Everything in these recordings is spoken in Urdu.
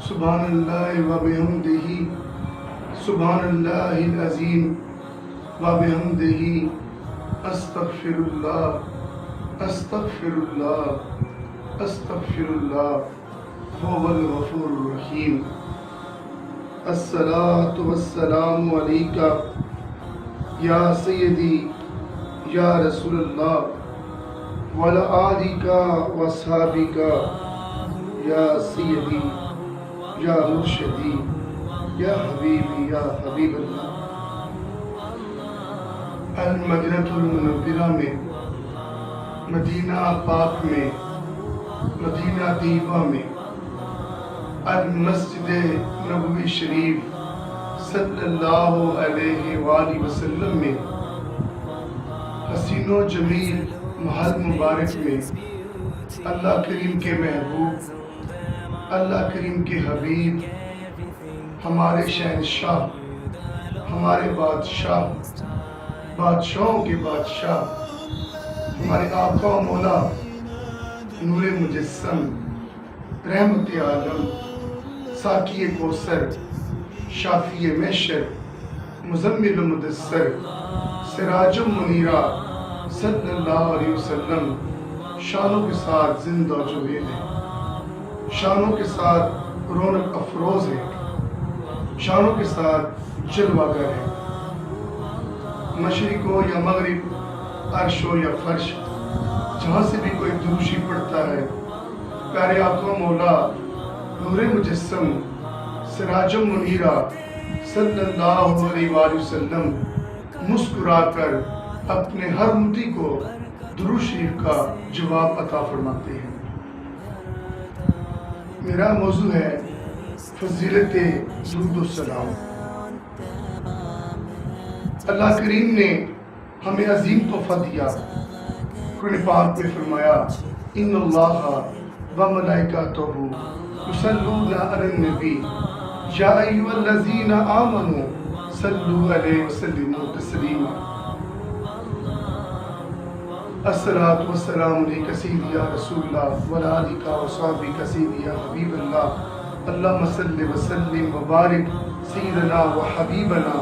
سبحان اللہ و بحمدہ سبحان اللہ العظیم و بحمدہ استغفر اللہ استغفر اللہ استغفر اللہ هو الغفور الرحیم۔ الصلاة والسلام علیکہ یا سیدی یا رسول اللہ وعلی آلکہ واصحابکہ یا سیدی یا مرشدی یا حبیبی یا حبیب اللہ۔ المدینہ المنورہ میں، مدینہ پاک میں، مدینہ طیبہ میں، المسجد نبوی شریف صلی اللہ علیہ وآلہ وسلم میں، حسین و جمیل محل مبارک میں، اللہ کریم کے محبوب، اللہ کریم کے حبیب، ہمارے شہنشاہ، ہمارے بادشاہ، بادشاہوں کے بادشاہ، ہمارے آقا و مولا نور مجسم، رحمت عالم، ساقی کوثر، شافی محشر، مزمل و مدثر، سراج منیرہ صلی اللہ علیہ وسلم شانوں کے ساتھ زندہ و جاوید ہیں، شانوں کے ساتھ رونق افروز ہیں، شانوں کے ساتھ جلوہ گر ہیں۔ مشرق ہو یا مغرب، عرش ہو یا فرش، جہاں سے بھی کوئی دروشی پڑھتا ہے، پیارے آقا مولا نور مجسم سراج منیرہ صلی اللہ علیہ وآلہ وسلم مسکرا کر اپنے ہر امتی کو درود شریف کا جواب عطا فرماتے ہیں۔ میرا موضوع ہے فضیلت درود و سلام۔ اللہ کریم نے ہمیں عظیم تحفہ دیا۔ قرآن پاک میں فرمایا ان اللہ و ملائکتہ یصلون علی النبی یا ایھا الذین آمنوا صلوا علیہ وسلموا تسلیما۔ الصلاۃ والسلام علیک سیدی یا رسول اللہ وعلی آلک وصحبک سیدی یا حبیب اللہ۔ اللہم صلی وسلم وبارک سیدنا و حبیبنا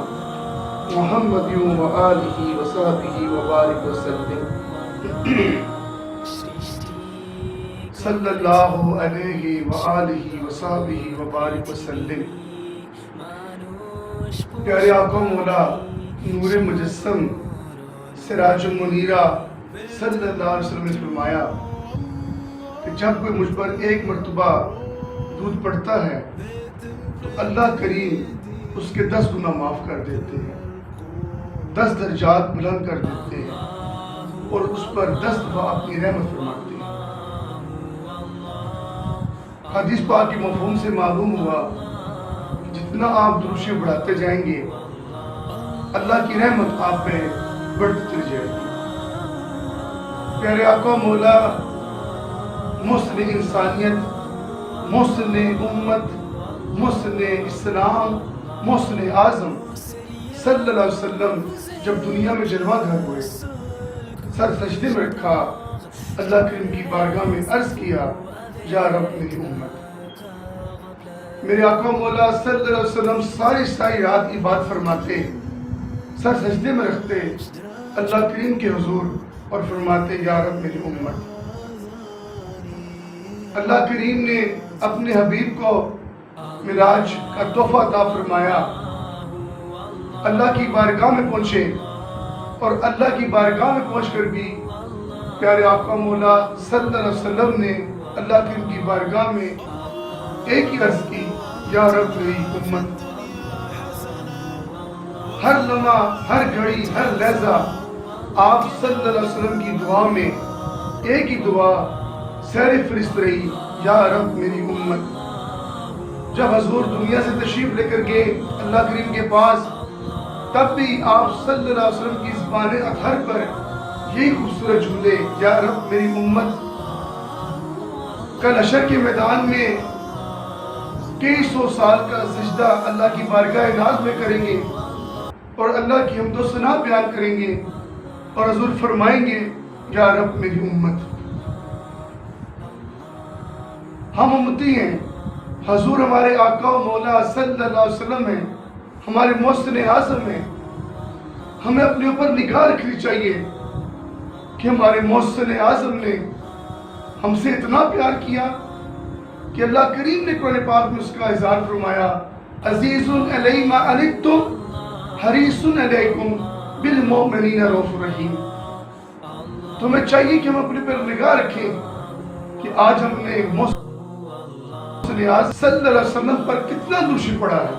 محمد و آلہ وصحبہ وبارک وسلم صلی اللہ علیہ وآلہ وصحبہ وبارک وسلم۔ پیارے آقا مولا نور مجسم سراج منیرہ صلی اللہ علیہ وسلم نے فرمایا کہ جب کوئی مجھ پر ایک مرتبہ درود پڑھتا ہے تو اللہ کریم اس کے 10 گناہ معاف کر دیتے ہیں، 10 درجات بلند کر دیتے ہیں اور اس پر 10 دفعہ اپنی رحمت فرماتے ہیں۔ حدیث پاک کے مفہوم سے معلوم ہوا کہ جتنا آپ درود شریف بڑھاتے جائیں گے اللہ کی رحمت آپ پہ بڑھتی چلی جائے گی۔ پیارے آقا مولا محسن انسانیت، محسن امت، محسن اسلام، محسن اعظم صلی اللہ علیہ وسلم جب دنیا میں جلوہ گر ہوئے، سر سجدے میں رکھا، اللہ کریم کی بارگاہ میں عرض کیا یا رب میری امت۔ میرے آقا مولا صلی اللہ علیہ وسلم ساری رات عبادت فرماتے، سر سجدے میں رکھتے اللہ کریم کے حضور اور فرماتے یا رب میری امت۔ اللہ کریم نے اپنے حبیب کو معراج کا تحفہ عطا فرمایا، اللہ کی بارگاہ میں پہنچے اور اللہ کی بارگاہ میں پہنچ کر بھی پیارے آقا مولا صلی اللہ علیہ وسلم نے اللہ کریم کی بارگاہ میں ایک ہی عرض کی یا رب میری امت۔ ہر لمحہ، ہر گھڑی، ہر لحظہ آپ صلی اللہ علیہ وسلم کی دعا میں ایک ہی دعا سیر فرست رہی یا رب میری امت۔ جب حضور دنیا سے تشریف لے کر گئے اللہ کریم کے پاس، تب بھی آپ صلی اللہ علیہ وسلم کی زبان اطہر پر یہی خوبصورت جملے یا رب میری امت۔ کل حشر کے میدان میں کئی 100 سال کا سجدہ اللہ کی بارگاہ ناز میں کریں گے اور اللہ کی حمد و ثنا بیان کریں گے اور حضور فرمائیں گے یا رب میری امت۔ ہم امتی ہیں، حضور ہمارے آقا و مولا صلی اللہ علیہ وسلم ہیں، ہمارے محسن اعظم ہیں. ہمیں اپنے اوپر نگاہ رکھنی چاہیے کہ ہمارے محسن اعظم نے ہم سے اتنا پیار کیا کہ اللہ کریم نے قرآن پاک میں اس کا اظہار فرمایا، عزیز علیہ ما عنتم حریص علیکم بالمؤمنین رؤوف رحیم. تو ہمیں چاہیے کہ ہم اپنے پر نگاہ رکھیں کہ آج ہم نے محسن اعظم صلی اللہ علیہ وسلم پر کتنا درود شریف پڑھا ہے،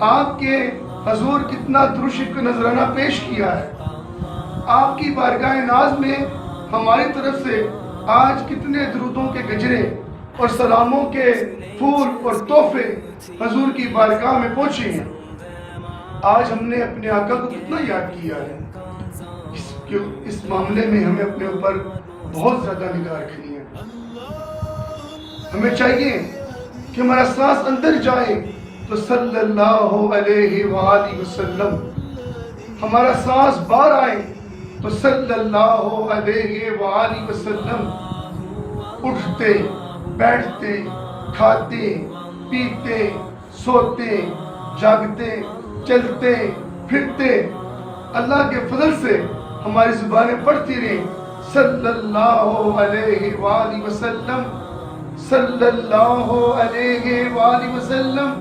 آپ کے حضور کتنا درود شریف کا نذرانہ پیش کیا ہے، آپ کی بارگاہ ناز میں ہماری طرف سے آج کتنے درودوں کے گجرے اور سلاموں کے پھول اور تحفے حضور کی بارگاہ میں پہنچے ہیں. آج ہم نے اپنے آقا کو کتنا یاد کیا ہے. اس معاملے میں ہمیں اپنے اوپر بہت زیادہ نگاہ رکھنی ہے. ہمیں چاہیے کہ ہمارا سانس اندر جائے تو صلی اللہ علیہ وآلہ وسلم، ہمارا سانس باہر آئے تو صلی اللہ علیہ وآلہ وسلم. اٹھتے بیٹھتے کھاتے پیتے سوتے جاگتے چلتے پھرتے اللہ کے فضل سے ہماری زبانیں پڑھتی رہیں صلی اللہ علیہ وآلہ وسلم، صلی اللہ علیہ وآلہ وسلم،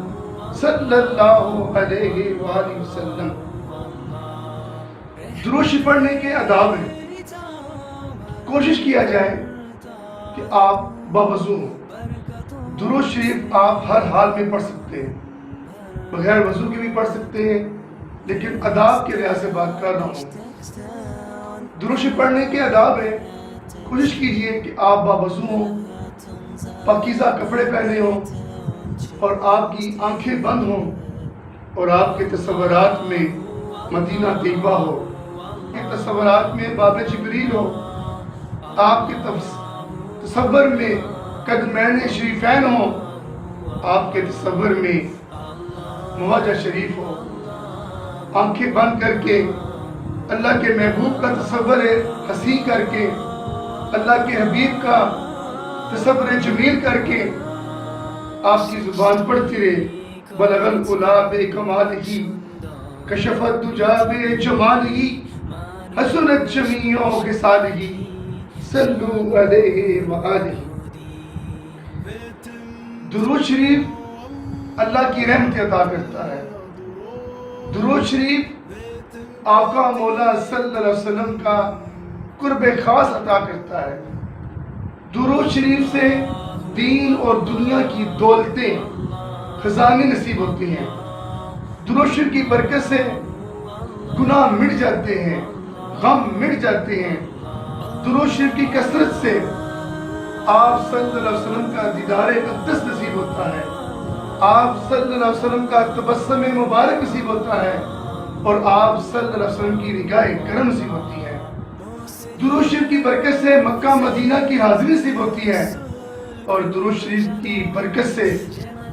صلی اللہ علیہ وآلہ وسلم. درود شریف پڑھنے کے آداب ہیں. کوشش کیا جائے کہ آپ باوضو ہوں. درود شریف آپ ہر حال میں پڑھ سکتے ہیں، بغیر وضو کے بھی پڑھ سکتے ہیں، لیکن آداب کے لحاظ سے بات کر رہا ہوں. درود شریف پڑھنے کے آداب ہیں. کوشش کیجئے کہ آپ باوضو ہوں، پاکیزہ کپڑے پہنے ہوں اور آپ کی آنکھیں بند ہوں اور آپ کے تصورات میں مدینہ طیبہ ہو، آپ کے تصورات میں باب جبریل ہو، آپ کے تصور میں قدمین شریفین ہو، آپ کے تصور میں مواجہ شریف ہو. آنکھیں بند کر کے اللہ کے محبوب کا تصور حسین کر کے، اللہ کے حبیب کا تصور جمیل کر کے آپ کی زبان پڑھتی رہے. بلغ العلا بکمالہ کشف الدجی بجمالہ حسنت جمیع خصالہ صلو علیہ وآلہ. درود شریف اللہ کی رحمت عطا کرتا ہے. درود شریف آقا مولا صلی اللہ علیہ وسلم کا قرب خاص عطا کرتا ہے. درود شریف سے دین اور دنیا کی دولتیں خزانے نصیب ہوتی ہیں. درود شریف کی برکت سے گناہ مٹ جاتے ہیں، غم مٹ جاتے ہیں. درود شریف کی کثرت سے آپ صلی اللہ علیہ وسلم کا دیدار اقدس نصیب ہوتا ہے، آپ صلی اللہ علیہ وسلم کا تبسم مبارک نصیب ہوتا ہے اور آپ صلی اللہ علیہ وسلم کی نگاہ کرم نصیب ہوتی ہے. درود شریف کی برکت سے مکہ مدینہ کی حاضری نصیب ہوتی ہے اور درود شریف کی برکت سے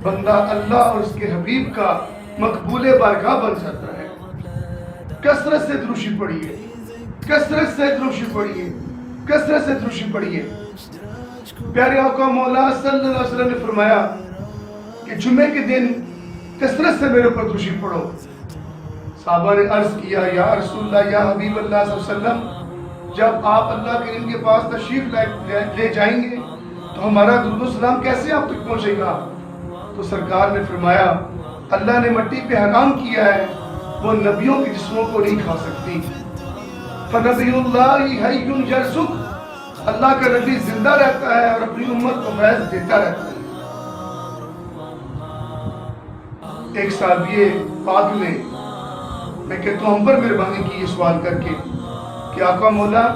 بندہ اللہ اور اس کے حبیب کا مقبول بارگاہ بن جاتا ہے. کثرت سے درود شریف پڑھیے، کثرت سے درود شریف پڑھیے، کثرت سے درود شریف پڑھیے. پیارے آقا مولا صلی اللہ علیہ وسلم نے فرمایا کہ جمعے کے دن کثرت سے میرے اوپر درود شریف پڑھو. صحابہ نے عرض کیا یا رسول اللہ، یا حبیب اللہ صلی اللہ علیہ وسلم، جب آپ اللہ کریم کے پاس تشریف لے جائیں گے تو ہمارا درود و سلام کیسے آپ تک پہنچے گا؟ تو سرکار نے فرمایا اللہ نے مٹی پہ حرام کیا ہے، وہ نبیوں کے جسموں کو نہیں کھا سکتی. فنبی اللہ حی یرزق، اللہ کا نبی زندہ رہتا ہے اور اپنی امت کو فیض دیتا رہتا ہے. ایک صحابی پاک نے، میں کہتا ہوں ہم پر مہربانی کی یہ سوال کر کے کہ آقا مولا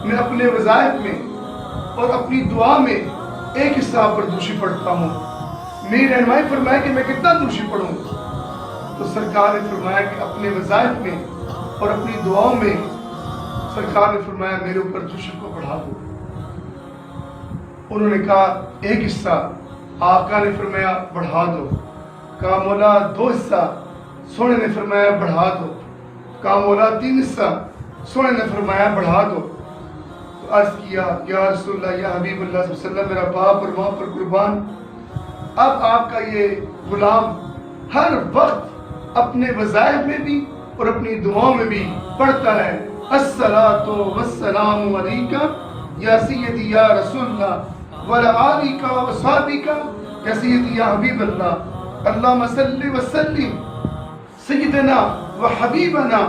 میں اپنے وظائف میں اور اپنی دعا میں ایک حصہ آپ پر درود شریف پڑھتا ہوں، میری رہنمائی فرمائے کہ میں کتنا درود شریف پڑھوں؟ تو سرکار نے فرمایا کہ اپنے وظائف میں اور اپنی دعاؤں میں سرکار نے فرمایا میرے اوپر درود شریف کو بڑھا دو. انہوں نے کہا ایک حصہ، آقا نے فرمایا بڑھا دو. کہا مولا 2 حصہ، سونے نے فرمایا بڑھا دو. کہا مولا 3 حصہ، سونے نے فرمایا بڑھا دو. تو عرض کیا یا رسول اللہ، یا حبیب اللہ صلی اللہ علیہ وسلم، میرا باپ اور ماں پر قربان، اب آپ کا یہ غلام ہر وقت اپنے وظائف میں بھی اور اپنی دعاؤں میں بھی پڑھتا ہے الصلاۃ والسلام علیکہ یا سیدی یا رسول اللہ وعلی آلک و صحبک یا سیدی یا حبیب اللہ اللہم صلی وسلم سیدنا و حبیبنا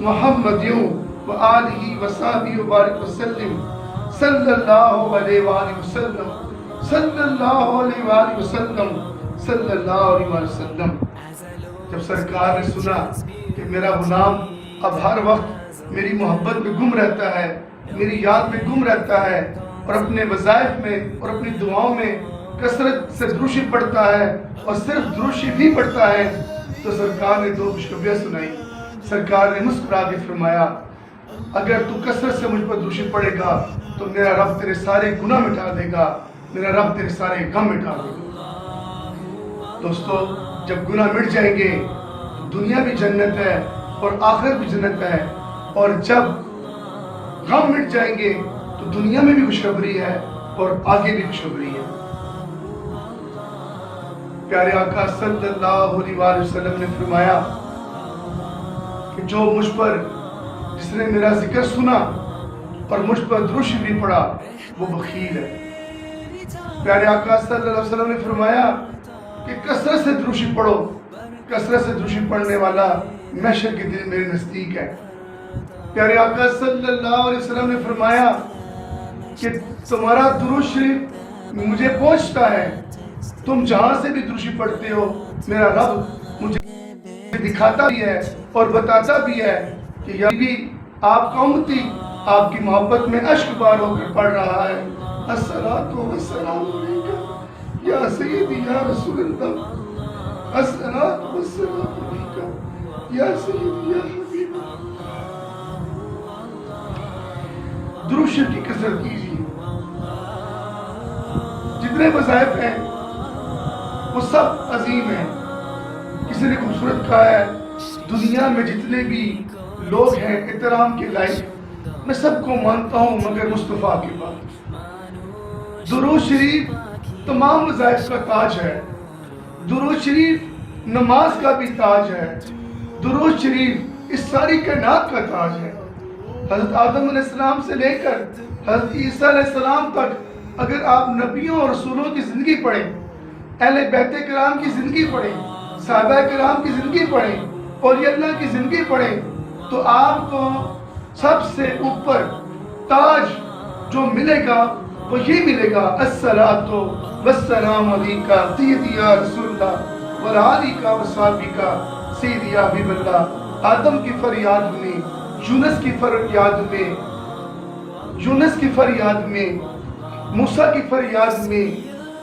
محمد و آلہ و صحبہ و بارک وسلم صلی اللہ علیہ وآلہ وسلم صلی اللہ علیہ وآلہ وسلم صلی اللہ علیہ وسلم۔ جب سرکار نے سنا کہ میرا غلام اب ہر وقت میری محبت میں گم رہتا ہے، میری یاد میں گم رہتا ہے اور اپنے وظائف میں اور اپنی دعاؤں میں کثرت سے دروشی پڑھتا ہے اور صرف دروشی بھی پڑھتا ہے، تو سرکار نے دو خوشخبریاں سنائی۔ سرکار نے مسکرا کے فرمایا اگر تو کثرت سے مجھ پر دروشی پڑھے گا تو میرا رب تیرے سارے گناہ مٹا دے گا، میرا رب تیرے سارے غم مٹا دے گا۔ دوستو، جب گناہ مٹ جائیں گے تو دنیا بھی جنت ہے اور آخرت بھی جنت ہے، اور جب غم مٹ جائیں گے تو دنیا میں بھی خوشخبری ہے اور آگے بھی خوشخبری ہے۔ پیارے آقا صلی اللہ علیہ وآلہ وسلم نے فرمایا کہ جو مجھ پر، جس نے میرا ذکر سنا اور مجھ پر دروشی بھی پڑھا، وہ بخیل ہے۔ پیارے آقا صلی اللہ علیہ وسلم نے فرمایا کہ کثرت سے دروشی پڑھو، کثرت سے دروشی پڑھنے والا محشر کے دن میرے نزدیک ہے۔ پیارے آقا صلی اللہ علیہ وسلم نے فرمایا کہ تمہارا درود شریف مجھے پہنچتا ہے، تم جہاں سے بھی دروشی پڑھتے ہو میرا رب مجھے دکھاتا بھی ہے اور بتاتا بھی ہے کہ یہ بھی آپ کا امتی آپ کی محبت میں اشک بار ہو کر پڑھ رہا ہے الصلاۃ والسلام علیکہ یا سیدی یا رسول اللہ الصلاۃ والسلام علیکہ یا سیدی یا حبیب اللہ۔ درود شریف کی کثرت کیجیے، جتنے وظائف ہیں وہ سب عظیم ہیں۔ کسی نے خوبصورت کہا ہے دنیا میں جتنے بھی لوگ ہیں احترام کے لائق، میں سب کو مانتا ہوں مگر مصطفیٰ کے بعد۔ درود شریف تمام وظائف کا تاج ہے، درود شریف نماز کا بھی تاج ہے، درود شریف اس ساری کائنات کا تاج ہے۔ حضرت آدم علیہ السلام سے لے کر حضرت عیسیٰ علیہ السلام تک اگر آپ نبیوں اور رسولوں کی زندگی پڑھیں، اہل بیت کرام کی زندگی پڑھیں، صحابہ کرام کی زندگی پڑھیں، اولیاء اللہ کی زندگی پڑھیں، تو آپ کو سب سے اوپر تاج جو ملے گا وہ یہ ملے گا الصلاۃ والسلام علیکہ سیدی یا رسول اللہ وعلی آلک و صحبک سیدی یا حبیب اللہ۔ آدم کی فریاد میں، یونس کی فریاد میں، یونس کی فریاد میں، موسیٰ کی فریاد میں،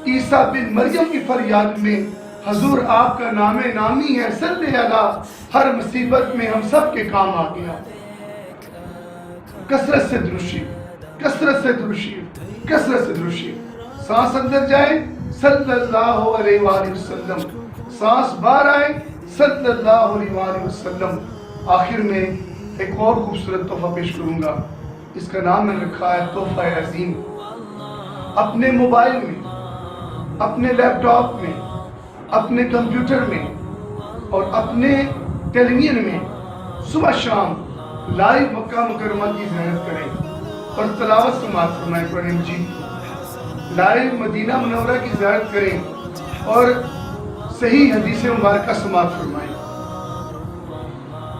عیسیٰ بن مریم کی فریاد میں حضور آپ کا نام نامی ہے صلی اللہ، ہر مصیبت میں ہم سب کے کام آ گیا۔ کثرت سے دروشی، کثرت سے دروشی، کثرت سے دروشی۔ سانس اندر جائے صلی اللہ علیہ وآلہ وسلم، سانس باہر آئے صلی اللہ علیہ وآلہ وسلم۔ آخر میں ایک اور خوبصورت تحفہ پیش کروں گا، اس کا نام میں نے رکھا ہے تحفہ عظیم۔ اپنے موبائل میں، اپنے لیپ ٹاپ میں، اپنے کمپیوٹر میں اور اپنے ٹیلی ویژن میں صبح شام لائیو مکہ مکرمہ کی زیارت کریں اور تلاوت سماعت فرمائیں قرآن مجید، لائیو مدینہ منورہ کی زیارت کریں اور صحیح حدیث مبارکہ سماعت فرمائیں۔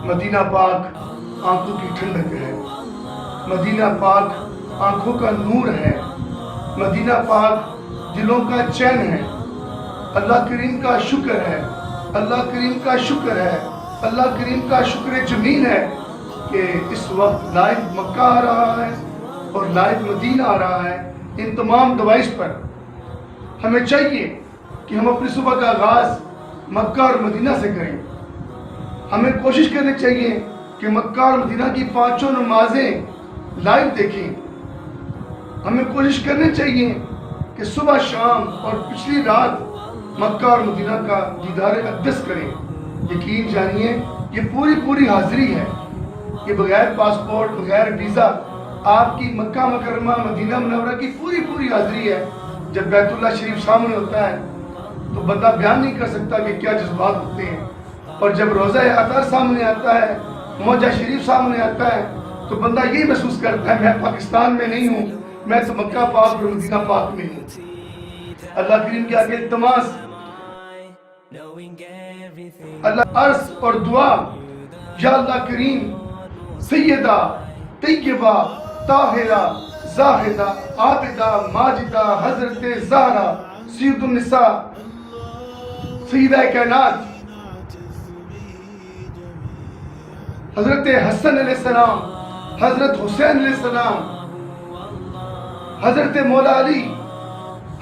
مدینہ پاک آنکھوں کی ٹھنڈک ہے، مدینہ پاک آنکھوں کا نور ہے، مدینہ پاک دلوں کا چین ہے۔ اللہ کریم کا شکر ہے، اللہ کریم کا شکر ہے، اللہ کریم کا شکر جمیل ہے کہ اس وقت لائیو مکہ آ رہا ہے اور لائیو مدینہ آ رہا ہے۔ ان تمام ڈیوائس پر ہمیں چاہیے کہ ہم اپنی صبح کا آغاز مکہ اور مدینہ سے کریں۔ ہمیں کوشش کرنی چاہیے کہ مکہ اور مدینہ کی پانچوں نمازیں لائیو دیکھیں۔ ہمیں کوشش کرنی چاہیے کہ صبح شام اور پچھلی رات مکہ اور مدینہ کا دیدار اقدس کریں۔ یقین جانیے یہ پوری حاضری ہے، یہ بغیر پاسپورٹ، بغیر ویزا آپ کی مکہ مکرمہ مدینہ منورہ کی پوری حاضری ہے۔ جب بیت اللہ شریف سامنے ہوتا ہے تو بندہ بیان نہیں کر سکتا کہ کیا جذبات ہوتے ہیں. اور جب روزہ اطہر سامنے آتا ہے، موجہ شریف سامنے آتا ہے، تو بندہ یہی محسوس کرتا ہے میں پاکستان میں نہیں ہوں، میں تو مکہ پاک اور مدینہ پاک میں ہوں. اللہ کریم کے آگے التماس، اللہ عرض اور دعا، یا اللہ کریم سیدہ طیبہ طاہرہ زاہدہ عابدہ ماجدہ حضرت زہرا سید النساء سیدہ کائنات حضرت حسن علیہ السلام، حضرت حسین علیہ السلام، حضرت مولا علی،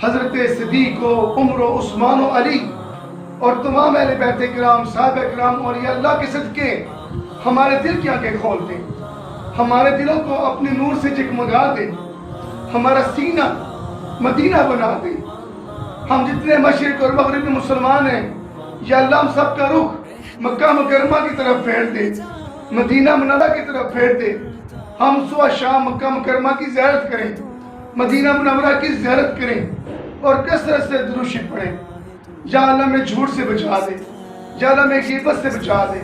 حضرت صدیق و عمر و عثمان و علی اور تمام اہل بیت کرام صحابہ کرام اور یہ اللہ کے صدقے ہمارے دل کی آنکھیں کھول دیں، ہمارے دلوں کو اپنے نور سے جگمگا دیں، ہمارا سینہ مدینہ بنا دیں. ہم جتنے مشرق اور مغرب میں مسلمان ہیں یا اللہ ہم سب کا رخ مکہ مکرمہ کی طرف پھیر دے، مدینہ منورہ کی طرف پھیر دے. ہم صبح شام مکہ مکرمہ کی زیارت کریں، مدینہ منورہ کی زیارت کریں اور کثرت سے درود شریف پڑھیں. یا اللہ میں جھوٹ سے بچا دے، یا اللہ میں غیبت سے بچا دے،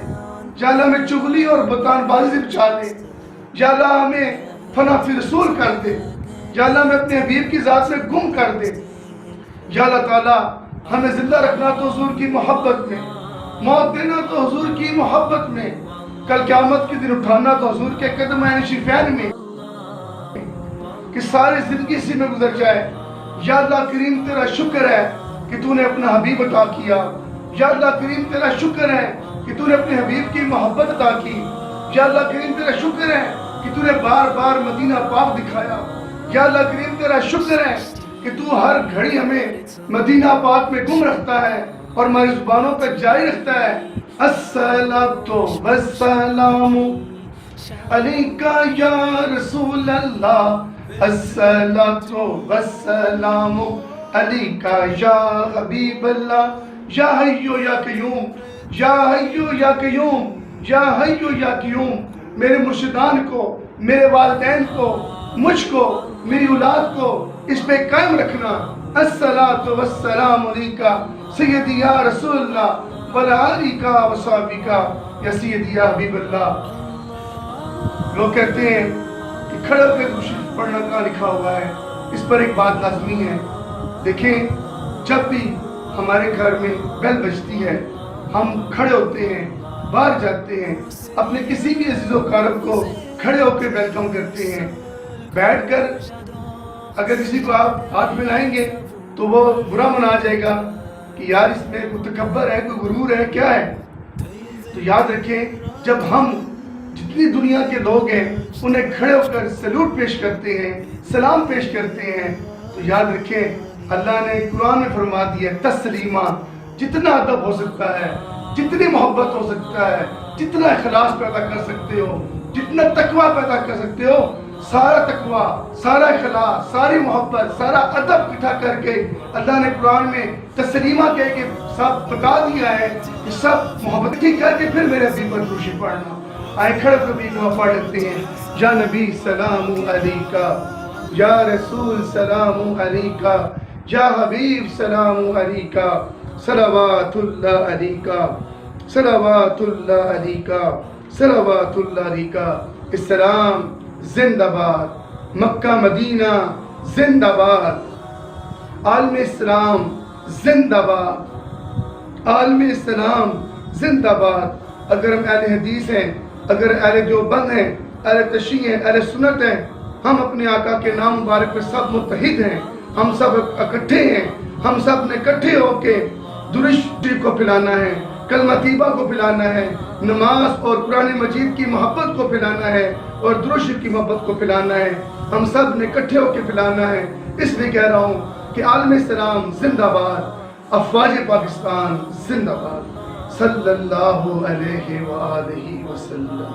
یا اللہ میں چغلی اور بہتان بازی سے بچا دے، یا اللہ ہمیں فنا فی رسول کر دے، یا اللہ ہمیں اپنے حبیب کی ذات میں گم کر دے. یا اللہ تعالیٰ ہمیں زندہ رکھنا تو حضور کی محبت میں، موت دینا تو حضور کی محبت میں، کل قیامت کے دن اٹھانا تو حضور کے قدم شریفین میں، کہ ساری زندگی اسی میں گزر جائے. یا اللہ کریم تیرا شکر ہے کہ تو نے اپنا حبیب عطا کیا. یا اللہ کریم تیرا شکر ہے کہ تو نے اپنے حبیب کی محبت عطا کی. یا اللہ کریم تیرا شکر ہے کہ تو نے بار بار مدینہ پاک دکھایا. یا اللہ کریم تیرا شکر ہے کہ تو ہر گھڑی ہمیں مدینہ پاک میں گم رکھتا ہے اور ہماری زبانوں پر جاری رکھتا ہے. الصلاۃ والسلام علیکہ یا رسول اللہ، الصلاۃ والسلام علیکہ یا حبیب اللہ. یا حیو یا قیوم، یا حیو یا قیوم، یا حیو یا قیوم، میرے مرشدان کو، میرے والدین کو، مجھ کو، میری اولاد کو اس پہ قائم رکھنا. الصلاۃ والسلام علیکہ سیدی یا رسول اللہ وعلی آلہ وصحبہ یا سیدی یا حبیب اللہ. لوگ کہتے ہیں کہ کھڑے ہو کے درود شریف پڑھنا کہاں لکھا ہوا ہے؟ اس پر ایک بات لازمی ہے. دیکھیں، جب بھی ہمارے گھر میں بیل بجتی ہے، ہم کھڑے ہوتے ہیں، باہر جاتے ہیں، اپنے کسی بھی عزیز و اقارب کو کھڑے ہو کے ویلکم کرتے ہیں. بیٹھ کر اگر کسی کو آپ ہاتھ ملائیں گے تو وہ برا منا جائے گا کہ یار اس میں کوئی تکبر ہے، کوئی غرور ہے، کیا ہے. تو یاد رکھیں، جب ہم جتنی دنیا کے لوگ ہیں انہیں کھڑے ہو کر سلوٹ پیش کرتے ہیں، سلام پیش کرتے ہیں، تو یاد رکھیں اللہ نے قرآن میں فرما دیا تسلیمہ. جتنا ادب ہو سکتا ہے، جتنی محبت ہو سکتا ہے، جتنا اخلاص پیدا کر سکتے ہو، جتنا تقویٰ پیدا کر سکتے ہو، سارا تقویٰ، سارا اخلاص، ساری محبت، سارا ادب اکٹھا کر کے اللہ نے قرآن میں تسلیمہ کہہ کے سب بتا دیا ہے کہ سب محبت کی کر کے پھر میرے حبیب پر درود شریف پڑھنا. آئے کھڑے کبھی دعا پڑھ لیتے ہیں. یا نبی سلام علیکہ، یا رسول سلام علیکہ، یا حبیب سلام علیکہ، صلوات اللہ علیکہ، صلوات اللہ علیکہ، صلوات اللہ علیکہ. اسلام زندہ باد، مکہ مدینہ زندہ باد، عالم اسلام زندہ باد، عالم اسلام زندہ باد. اگر ہم اہل حدیث ہیں، اگر اہل دیوبند ہیں، اہل تشیع ہیں، اہل سنت ہیں، ہم اپنے آقا کے نام مبارک پر سب متحد ہیں، ہم سب اکٹھے ہیں. ہم سب نے اکٹھے ہو کے درود شریف کو پھیلانا ہے، کلمہ طیبہ کو پھیلانا ہے، نماز اور قرآن مجید کی محبت کو پھیلانا ہے اور درود شریف کی محبت کو پھیلانا ہے. ہم سب نے اکٹھے ہو کے پھیلانا ہے. اس لیے کہہ رہا ہوں کہ عالم اسلام زندہ باد، افواج پاکستان زندہ باد. صلی اللہ علیہ وآلہ وسلم.